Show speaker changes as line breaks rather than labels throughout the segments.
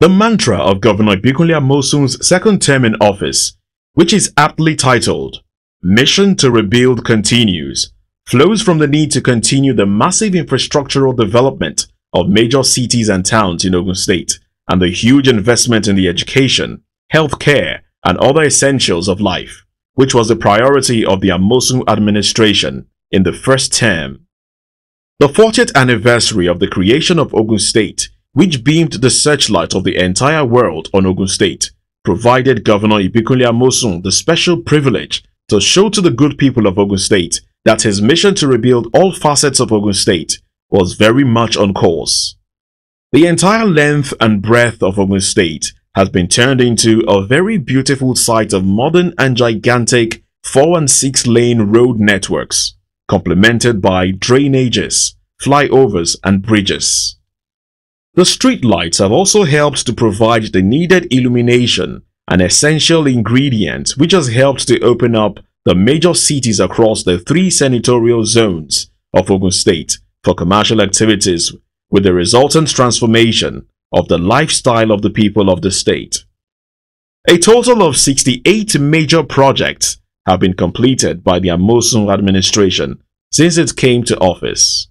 The mantra of Governor Ibikunle Amosun's second term in office, which is aptly titled, "Mission to Rebuild Continues," flows from the need to continue the massive infrastructural development of major cities and towns in Ogun State and the huge investment in the education, healthcare, and other essentials of life, which was the priority of the Amosun administration in the first term. The 40th anniversary of the creation of Ogun State, which beamed the searchlight of the entire world on Ogun State, provided Governor Ibikunle Amosun the special privilege to show to the good people of Ogun State that his mission to rebuild all facets of Ogun State was very much on course. The entire length and breadth of Ogun State has been turned into a very beautiful site of modern and gigantic 4- and 6-lane road networks, complemented by drainages, flyovers, and bridges. The street lights have also helped to provide the needed illumination, an essential ingredient which has helped to open up the major cities across the 3 senatorial zones of Ogun State for commercial activities, with the resultant transformation of the lifestyle of the people of the state. A total of 68 major projects have been completed by the Amosun administration since it came to office.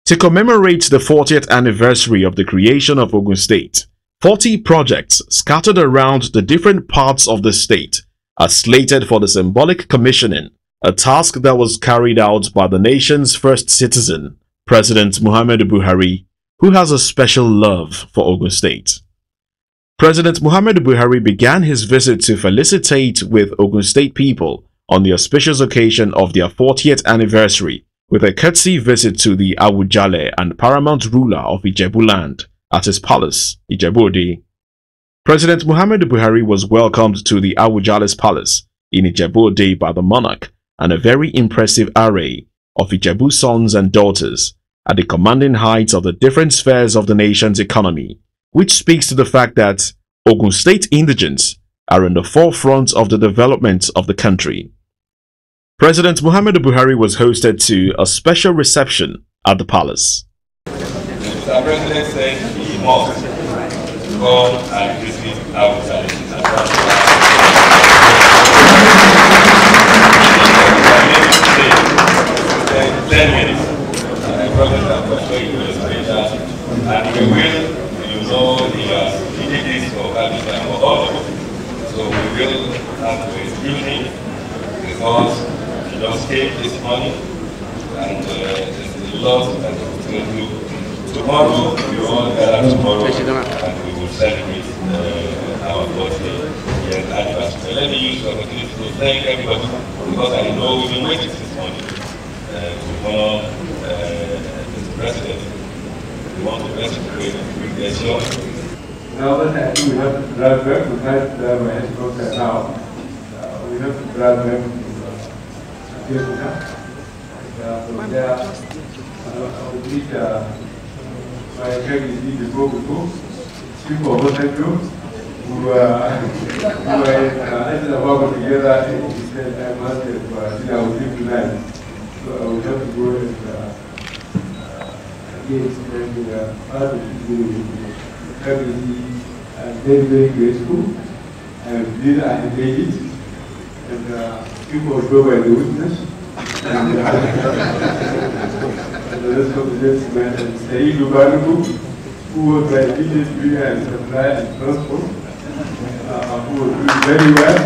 To commemorate the 40th anniversary of the creation of Ogun State, 40 projects scattered around the different parts of the state are slated for the symbolic commissioning, a task that was carried out by the nation's first citizen, President Muhammadu Buhari, who has a special love for Ogun State. President Muhammadu Buhari began his visit to felicitate with Ogun State people on the auspicious occasion of their 40th anniversary with a courtesy visit to the Awujale and paramount ruler of Ijebu land at his palace, Ijebu-Ode. President Muhammadu Buhari was welcomed to the Awujale's palace in Ijebu-Ode by the monarch and a very impressive array of Ijebu sons and daughters at the commanding heights of the different spheres of the nation's economy, which speaks to the fact that Ogun State indigents are in the forefront of the development of the country. President Muhammadu Buhari was hosted to a special reception at the palace.
Mr. President said he must come and visit outside. 10 minutes. I promise that for sure you will special. And we will, he has indicated for having time for all of us. So we will have to excuse him because he just came this morning and there's a lot that we will do. Tomorrow, we will all gather tomorrow and we will celebrate our birthday here at Advance. Let me use the opportunity to thank everybody because I know we've been waiting this morning to honor the President. We want to bless him with their joy.
Now that I think we have to drive back, we can't drive my helicopter now. We have to drive back to Vietnam. From there, I will meet my executive before we go. Chief of Hospital, who ended up together. He said, I must have, I will leave tonight. So I will have to go and again, part of the family. I'm very, very grateful. And did I engage it? And people go by the witness. And the rest of the gentlemen, and Saeed Lubanuku, who was my village leader and supply and transport, who was doing very well.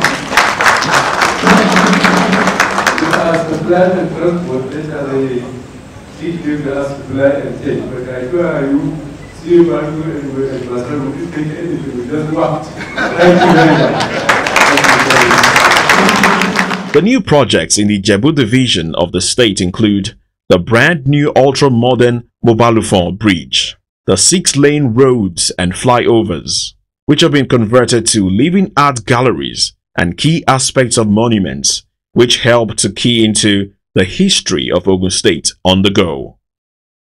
As supply and transport, these are the chief people as supply and change. But I know you see Lubanuku and Master would not take anything, we just walked. Thank you very much.
The new projects in the Ijebu division of the state include the brand new ultra-modern Mobalufon Bridge, the 6-lane roads and flyovers, which have been converted to living art galleries and key aspects of monuments, which help to key into the history of Ogun State on the go.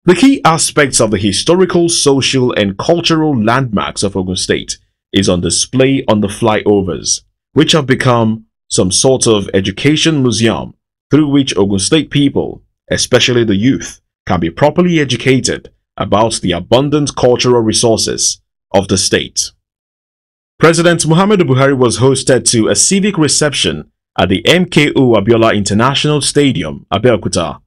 The key aspects of the historical, social, and cultural landmarks of Ogun State is on display on the flyovers, which have become some sort of education museum through which Ogun State people, especially the youth, can be properly educated about the abundant cultural resources of the state. President Muhammadu Buhari was hosted to a civic reception at the MKO Abiola International Stadium, Abeokuta.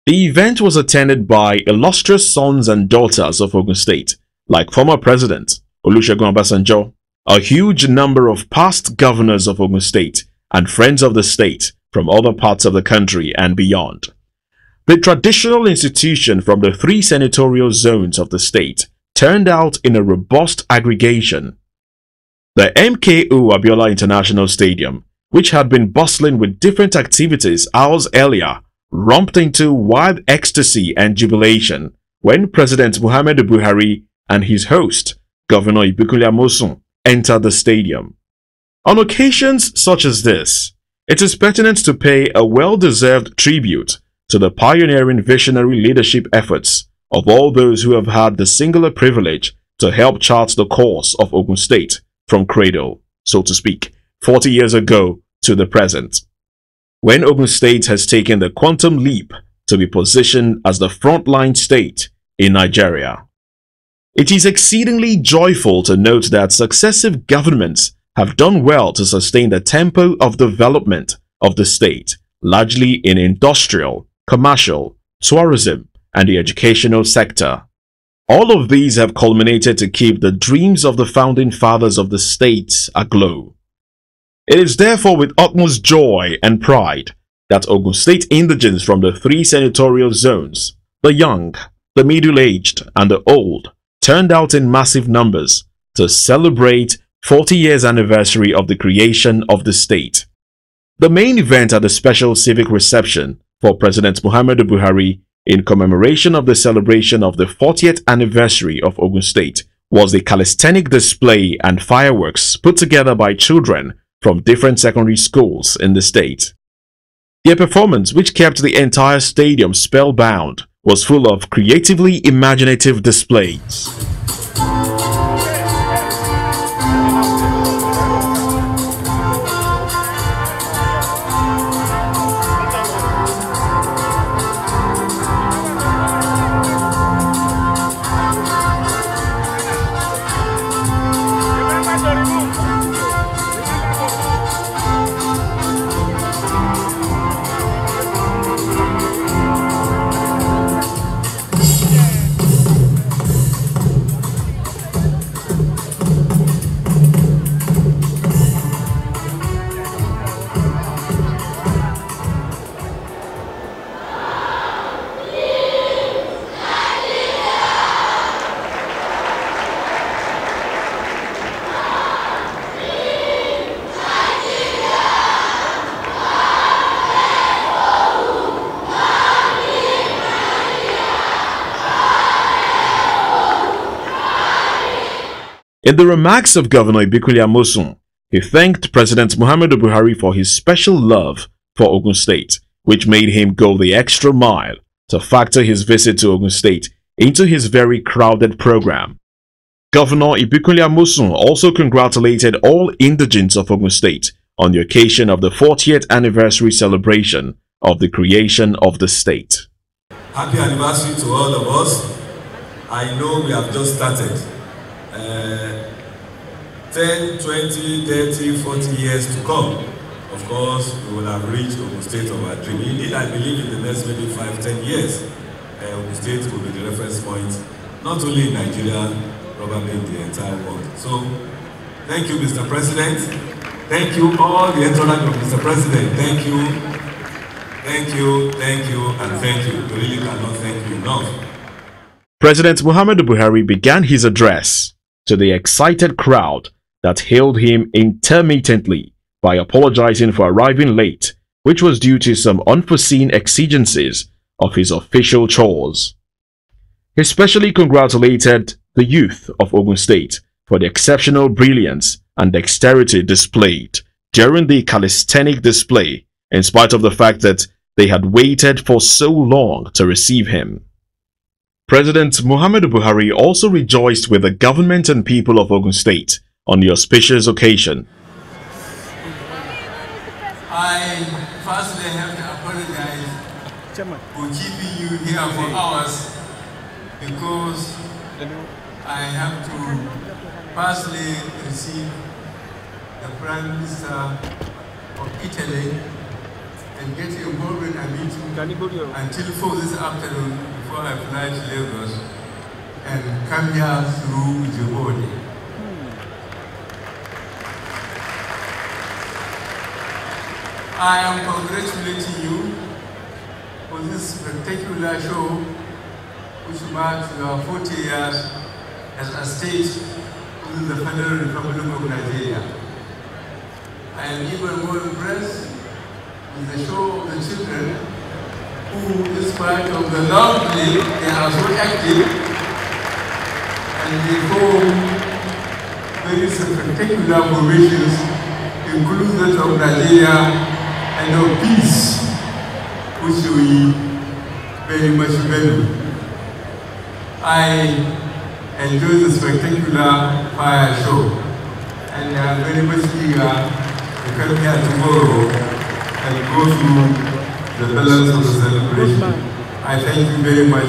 The event was attended by illustrious sons and daughters of Ogun State, like former President Olusegun Obasanjo, a huge number of past governors of Ogun State, and friends of the state from other parts of the country and beyond. The traditional institution from the 3 senatorial zones of the state turned out in a robust aggregation. The MKO Abiola International Stadium, which had been bustling with different activities hours earlier, romped into wild ecstasy and jubilation when President Muhammadu Buhari and his host, Governor Ibikunle Amosun, entered the stadium. On occasions such as this, it is pertinent to pay a well-deserved tribute to the pioneering visionary leadership efforts of all those who have had the singular privilege to help chart the course of Ogun State from cradle, so to speak, 40 years ago to the present, when Ogun State has taken the quantum leap to be positioned as the frontline state in Nigeria. It is exceedingly joyful to note that successive governments have done well to sustain the tempo of development of the state, largely in industrial, commercial, tourism, and the educational sector. All of these have culminated to keep the dreams of the founding fathers of the state aglow. It is therefore with utmost joy and pride that Ogun State indigents from the 3 senatorial zones, the young, the middle-aged, and the old, turned out in massive numbers to celebrate 40 years anniversary of the creation of the state. The main event at the special civic reception for President Muhammadu Buhari in commemoration of the celebration of the 40th anniversary of Ogun State was the calisthenic display and fireworks put together by children from different secondary schools in the state. Their performance, which kept the entire stadium spellbound, was full of creatively imaginative displays. In the remarks of Governor Ibikunle Amosun, he thanked President Muhammadu Buhari for his special love for Ogun State, which made him go the extra mile to factor his visit to Ogun State into his very crowded program. Governor Ibikunle Amosun also congratulated all indigents of Ogun State on the occasion of the 40th anniversary celebration of the creation of the state.
Happy anniversary to all of us. I know we have just started. 10, 20, 30, 40 years to come, of course, we will have reached Ogun State of our dream. Indeed, I believe in the next maybe 5, 10 years, Ogun State will be the reference point, not only in Nigeria, probably in the entire world. So, thank you, Mr. President. Thank you, all the entourage of Mr. President. Thank you, thank you, thank you, and thank you. We really cannot thank you enough.
President Muhammadu Buhari began his address to the excited crowd that hailed him intermittently by apologizing for arriving late, which was due to some unforeseen exigencies of his official chores. He especially congratulated the youth of Ogun State for the exceptional brilliance and dexterity displayed during the calisthenic display, in spite of the fact that they had waited for so long to receive him. President Muhammadu Buhari also rejoiced with the government and people of Ogun State on the auspicious occasion.
I firstly have to apologize for keeping you here for hours because
I have to personally receive the Prime Minister of Italy and get involved in a meeting until 4 this afternoon before I fly to Lagos and come here through Djibouti. I am congratulating you for this spectacular show which marks your 40 years as a state within the Federal Republic of Nigeria. I am even more impressed with the show of the children who, in spite of the long delay, they are so active and they form very spectacular formations, including that of Nigeria and of peace, which we very much value. I enjoy the spectacular fire show, and I am very much eager to come here tomorrow and go through the balance of the celebration. I thank you very much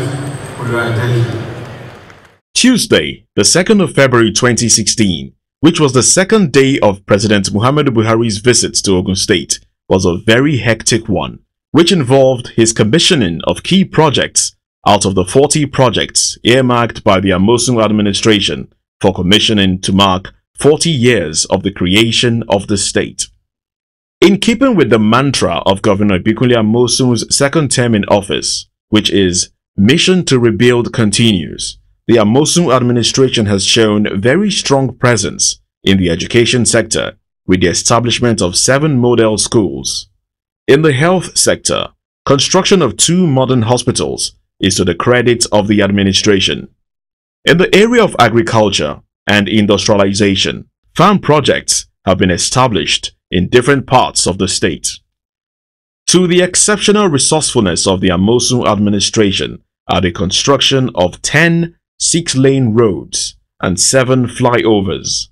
for your attention.
Tuesday, the 2nd of February 2016, which was the second day of President Muhammadu Buhari's visit to Ogun State, was a very hectic one, which involved his commissioning of key projects out of the 40 projects earmarked by the Amosun administration for commissioning to mark 40 years of the creation of the state. In keeping with the mantra of Governor Ibikunle Amosun's second term in office, which is "Mission to Rebuild Continues," the Amosun administration has shown very strong presence in the education sector with the establishment of 7 model schools. In the health sector, construction of 2 modern hospitals is to the credit of the administration. In the area of agriculture and industrialization, farm projects have been established in different parts of the state. To the exceptional resourcefulness of the Amosun administration are the construction of 10 6-lane roads and 7 flyovers.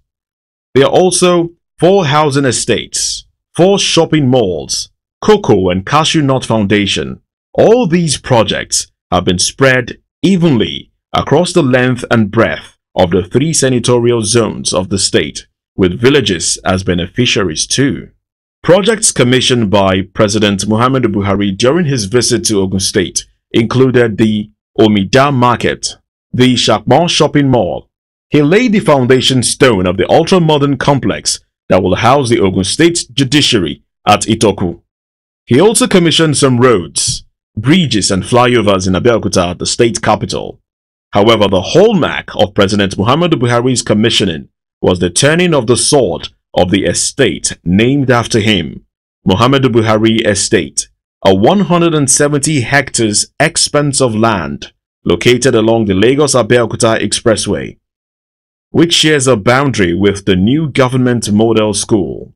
There are also 4 housing estates, 4 shopping malls, cocoa and cashew nut foundation. All these projects have been spread evenly across the length and breadth of the 3 senatorial zones of the state, with villages as beneficiaries too. Projects commissioned by President Muhammadu Buhari during his visit to Ogun State included the Omida Market, the Shakmon Shopping Mall. He laid the foundation stone of the ultra-modern complex that will house the Ogun State Judiciary at Itoku. He also commissioned some roads, bridges and flyovers in Abeokuta, the state capital. However, the hallmark of President Muhammadu Buhari's commissioning was the turning of the sword of the estate named after him, Muhammadu Buhari Estate, a 170 hectares expanse of land located along the Lagos-Abeokuta Expressway, which shares a boundary with the new government model school.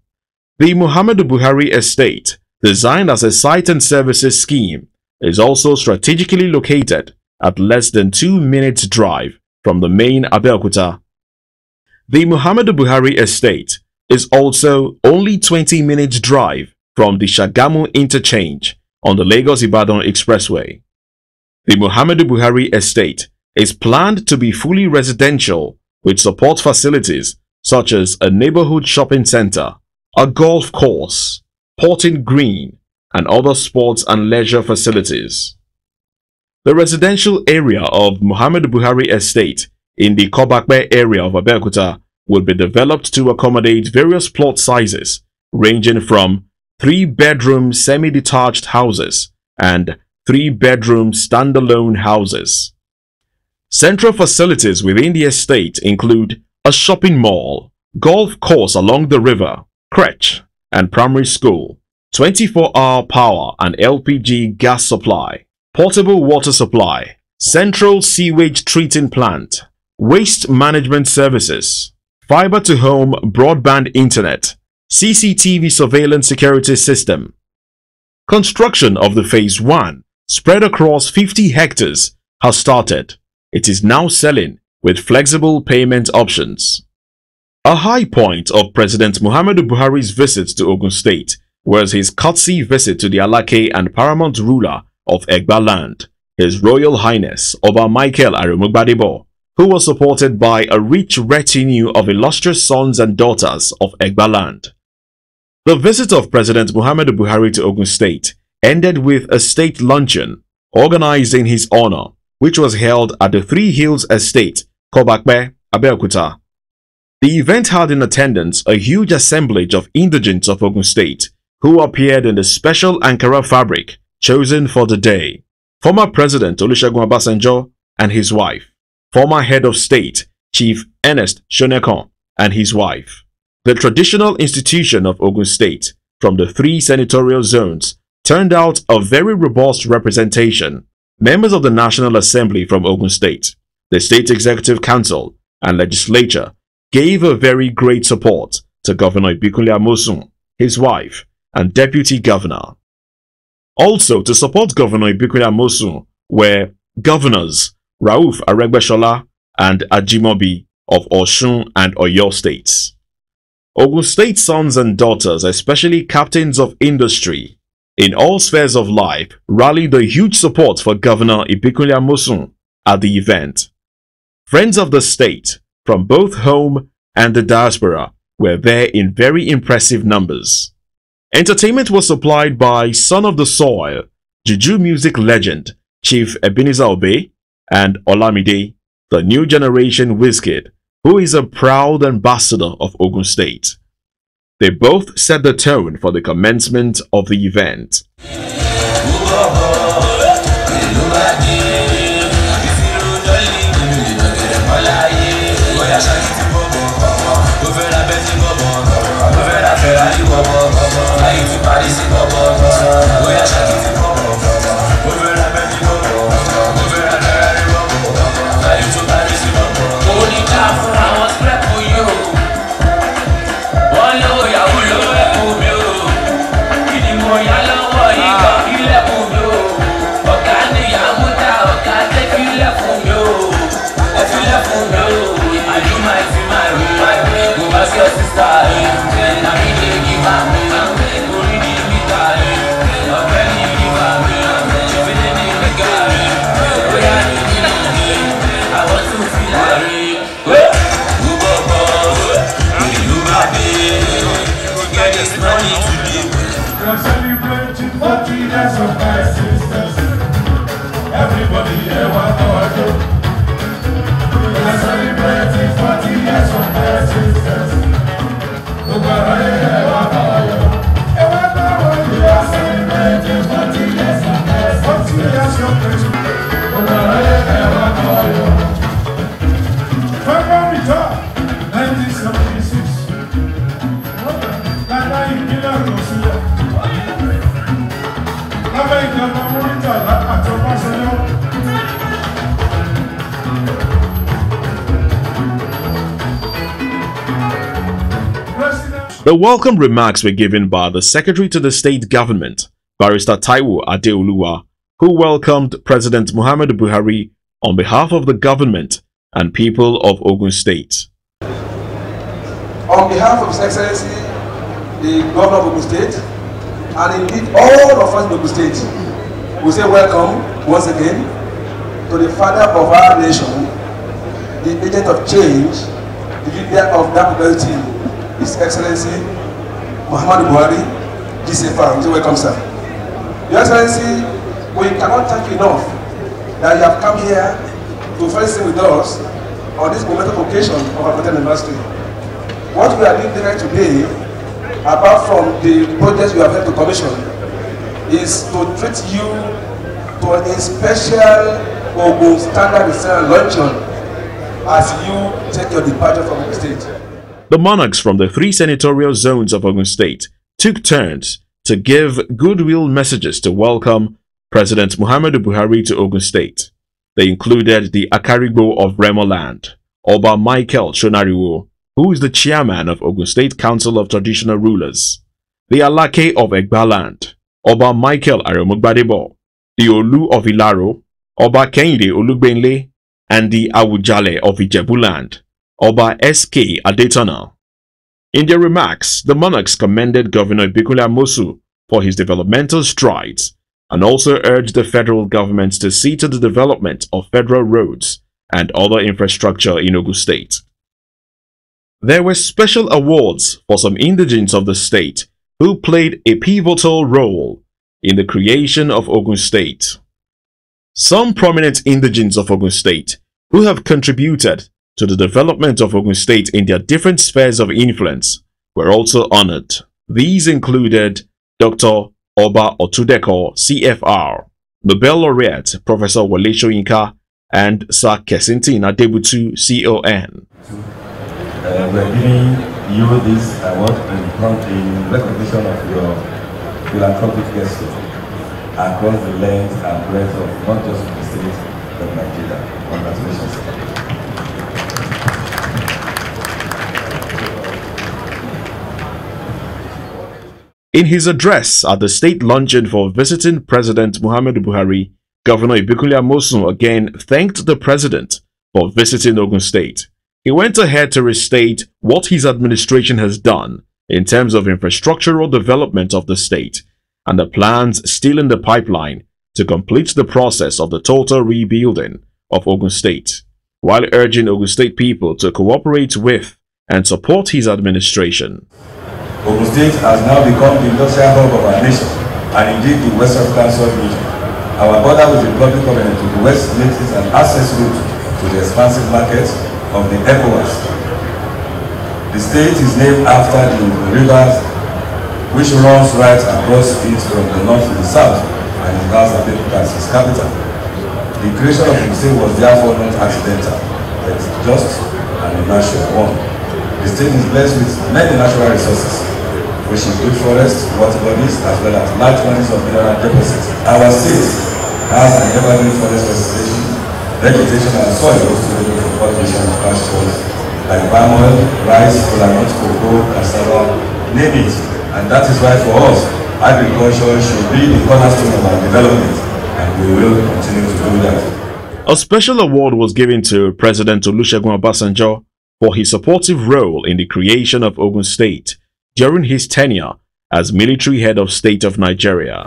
The Muhammadu Buhari Estate, designed as a site and services scheme, is also strategically located at less than 2 minutes drive from the main Abeokuta. The Muhammadu Buhari Estate is also only 20 minutes drive from the Shagamu interchange on the Lagos-Ibadan Expressway. The Muhammadu Buhari Estate is planned to be fully residential with support facilities such as a neighborhood shopping center, a golf course, porting green, and other sports and leisure facilities. The residential area of Muhammadu Buhari Estate in the Kobakbe area of Abeokuta will be developed to accommodate various plot sizes ranging from 3-bedroom semi-detached houses and 3-bedroom standalone houses. Central facilities within the estate include a shopping mall, golf course along the river, crèche and primary school, 24-hour power and LPG gas supply, portable water supply, central sewage treating plant, waste management services, fiber-to-home broadband internet, CCTV surveillance security system. Construction of the Phase 1, spread across 50 hectares, has started. It is now selling with flexible payment options. A high point of President Muhammadu Buhari's visit to Ogun State was his courtesy visit to the Alake and paramount ruler of Egba land, His Royal Highness Oba Michael Arumugbadebo, who was supported by a rich retinue of illustrious sons and daughters of Egbaland. The visit of President Muhammadu Buhari to Ogun State ended with a state luncheon organized in his honor, which was held at the Three Hills Estate, Kobakbe, Abeokuta. The event had in attendance a huge assemblage of indigents of Ogun State who appeared in the special Ankara fabric chosen for the day. Former President Olusegun Obasanjo and his wife, former Head of State Chief Ernest Shonekan and his wife. The traditional institution of Ogun State from the three senatorial zones turned out a very robust representation. Members of the National Assembly from Ogun State, the State Executive Council and Legislature gave a very great support to Governor Ibikunle Amosun, his wife, and Deputy Governor. Also to support Governor Ibikunle Amosun were Governors Rauf Aregbesola and Ajimobi of Osun and Oyo states. Ogun State sons and daughters, especially captains of industry in all spheres of life, rallied a huge support for Governor Ibikunle Amosun at the event. Friends of the state from both home and the diaspora were there in very impressive numbers. Entertainment was supplied by Son of the Soil, Juju music legend Chief Ebenezer Obey, and Olamide, the new generation Wizkid, who is a proud ambassador of Ogun State. They both set the tone for the commencement of the event.
Everybody here want to do. We are celebrating 40 years of my sisters. Nobody here want to do. We are celebrating 40 years of my sisters. 40 years of my sisters. Nobody here want to do. From the top, 1976. Nana Ikila Rosilla.
The welcome remarks were given by the Secretary to the State Government, Barrister Taiwo Adeoluwa, who welcomed President Muhammadu Buhari on behalf of the government and people of Ogun State.
On behalf of His Excellency, the Governor of Ogun State, and indeed all of us in Ogun State, we say welcome once again to the father of our nation, the agent of change, the leader of that prosperity, His Excellency Muhammadu Buhari, GCFR. We say welcome, sir. Your Excellency, we cannot thank you enough that you have come here to fellowship with us on this momentous occasion of our 10th anniversary. What we are doing here today, apart from the projects we have had to commission, is to treat you to a special Ogun Standard luncheon as you take your departure from the state.
The monarchs from the three senatorial zones of Ogun State took turns to give goodwill messages to welcome President Muhammadu Buhari to Ogun State. They included the Akarigbo of Remo Land, Oba Michael Shonariwo, who is the chairman of Ogun State Council of Traditional Rulers, the Alake of Egbaland, Oba Michael Aremugbadebo, the Olu of Ilaro, Oba Kehinde Olugbenle, and the Awujale of Ijebuland, Oba S.K. Adetona. In their remarks, the monarchs commended Governor Ibikunle Amosun for his developmental strides and also urged the federal government to see to the development of federal roads and other infrastructure in Ogun State. There were special awards for some indigents of the state who played a pivotal role in the creation of Ogun State. Some prominent indigents of Ogun State who have contributed to the development of Ogun State in their different spheres of influence were also honored. These included Dr. Oba Otudeko, CFR, Nobel laureate Professor Wole Soyinka, and Sir Kesintin Adebutu, CON.
We're giving you this award in recognition of your philanthropic gesture across the length and breadth of not just the state but Nigeria. Congratulations.
In his address at the state luncheon for visiting President Muhammadu Buhari, Governor Ibikunle Amosun again thanked the president for visiting Ogun State. He went ahead to restate what his administration has done in terms of infrastructural development of the state and the plans still in the pipeline to complete the process of the total rebuilding of Ogun State, while urging Ogun State people to cooperate with and support his administration.
Ogun State has now become the industrial hub of our nation and indeed the West African sub-region. Our border with the Republic of Benin to the west makes it an access route to the expansive market of the ECOWAS. The state is named after the river which runs right across it from the north to the south and it has Abeokuta as its capital. The creation of the state was therefore not accidental, but just and a natural one. The state is blessed with many natural resources, which include forests, water bodies, as well as large quantities of mineral deposits. Our state has an evergreen forest vegetation and soils suitable for cultivation of pastures like palm oil, rice, coconut, cocoa, cassava, name it. And that is why for us, agriculture should be the cornerstone of our development, and we will continue to do that.
A special award was given to President Olusegun Obasanjo for his supportive role in the creation of Ogun State during his tenure as military head of state of Nigeria.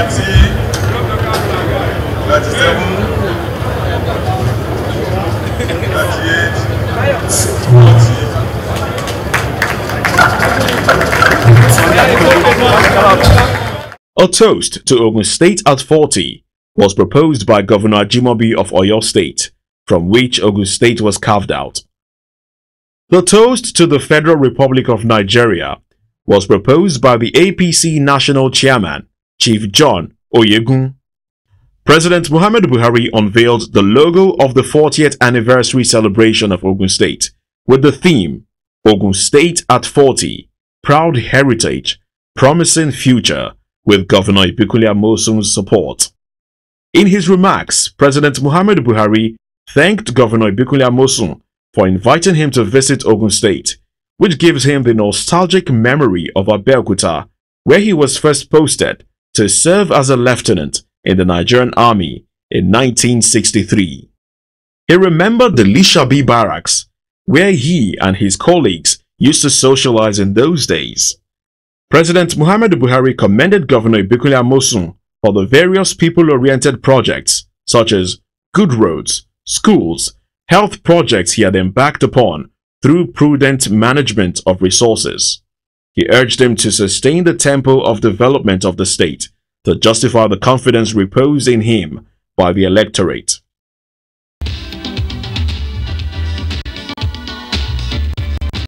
40.
A toast to Ogun State at 40 was proposed by Governor Ajimobi of Oyo State, from which Ogun State was carved out. The toast to the Federal Republic of Nigeria was proposed by the APC National Chairman, Chief John Oyegun. President Muhammadu Buhari unveiled the logo of the 40th anniversary celebration of Ogun State with the theme, Ogun State at 40, Proud Heritage, Promising Future, with Governor Ibikunle Amosun's support. In his remarks, President Muhammadu Buhari thanked Governor Ibikunle Amosun for inviting him to visit Ogun State, which gives him the nostalgic memory of Abeokuta, where he was first posted to serve as a lieutenant in the Nigerian Army in 1963. He remembered the Lishabi barracks, where he and his colleagues used to socialize in those days. President Muhammadu Buhari commended Governor Ibikunle Amosun for the various people-oriented projects such as good roads, schools, health projects he had embarked upon through prudent management of resources. He urged him to sustain the tempo of development of the state to justify the confidence reposed in him by the electorate.